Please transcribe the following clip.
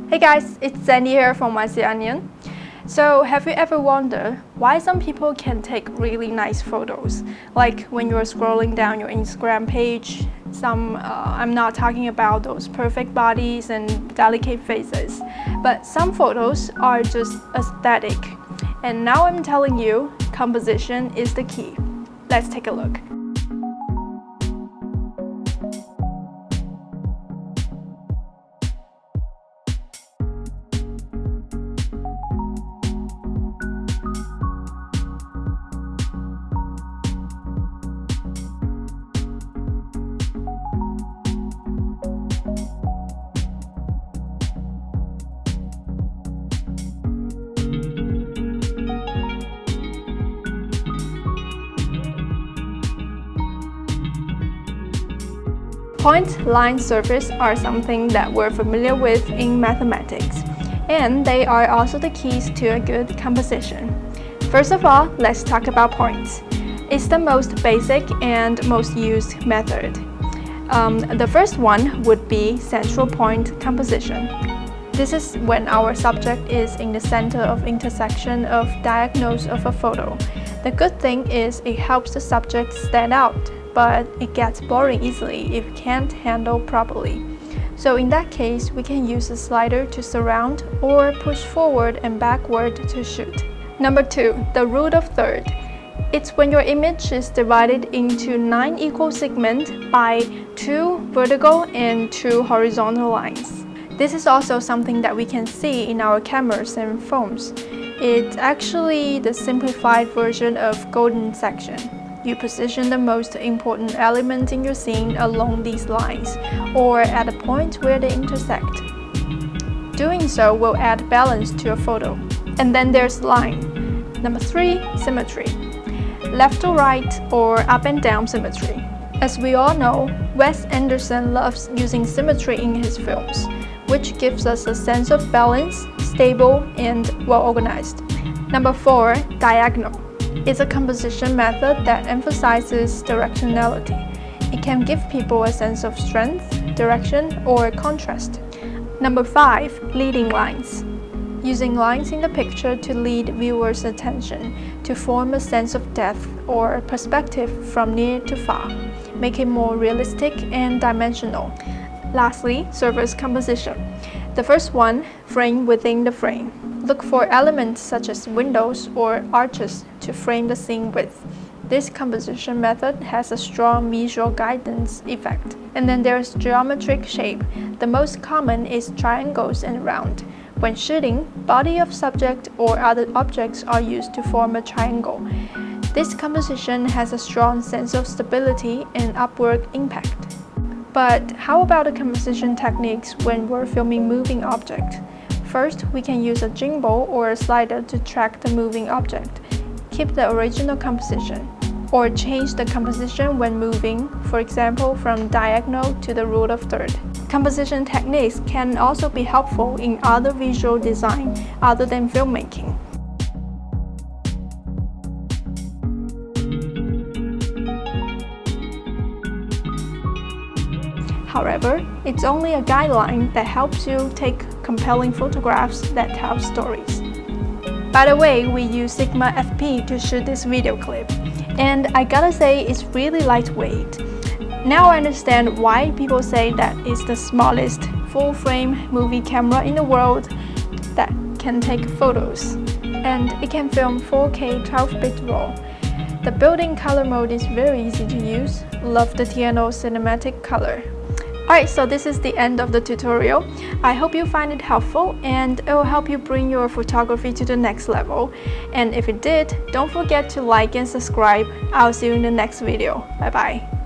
Hey guys, it's Sandy here from YC Onion. So have you ever wondered why some people can take really nice photos? Like when you're scrolling down your Instagram page, I'm not talking about those perfect bodies and delicate faces, but some photos are just aesthetic. And now I'm telling you, composition is the key. Let's take a look. Point, line, surface are something that we're familiar with in mathematics, and they are also the keys to a good composition. First of all, let's talk about points. It's the most basic and most used method. The first one would be central point composition. This is when our subject is in the center of intersection of diagonals of a photo. The good thing is it helps the subject stand out, but it gets boring easily if you can't handle properly. So in that case, we can use a slider to surround or push forward and backward to shoot. Number 2, the rule of third. It's when your image is divided into 9 equal segments by 2 vertical and 2 horizontal lines. This is also something that we can see in our cameras and phones. It's actually the simplified version of golden section. You position the most important element in your scene along these lines, or at a point where they intersect. Doing so will add balance to your photo. And then there's line. Number 3, symmetry. Left to right or up and down symmetry. As we all know, Wes Anderson loves using symmetry in his films, which gives us a sense of balance, stable, and well-organized. Number 4, diagonal. It's a composition method that emphasizes directionality. It can give people a sense of strength, direction, or contrast. Number 5, leading lines. Using lines in the picture to lead viewers' attention, to form a sense of depth or perspective from near to far, make it more realistic and dimensional. Lastly, surface composition. The first one, frame within the frame. Look for elements such as windows or arches to frame the scene with. This composition method has a strong visual guidance effect. And then there's geometric shape. The most common is triangles and round. When shooting, body of subject or other objects are used to form a triangle. This composition has a strong sense of stability and upward impact. But how about the composition techniques when we're filming moving objects? First, we can use a gimbal or a slider to track the moving object. Keep the original composition, or change the composition when moving, for example, from diagonal to the rule of third. Composition techniques can also be helpful in other visual design other than filmmaking. However, it's only a guideline that helps you take compelling photographs that tell stories. By the way, we use Sigma FP to shoot this video clip, and I gotta say it's really lightweight. Now I understand why people say that it's the smallest full-frame movie camera in the world that can take photos, and it can film 4K 12-bit RAW. The built-in color mode is very easy to use. Love the TNO cinematic color. Alright, so this is the end of the tutorial. I hope you find it helpful and it will help you bring your photography to the next level. And if it did, don't forget to like and subscribe. I'll see you in the next video. Bye bye.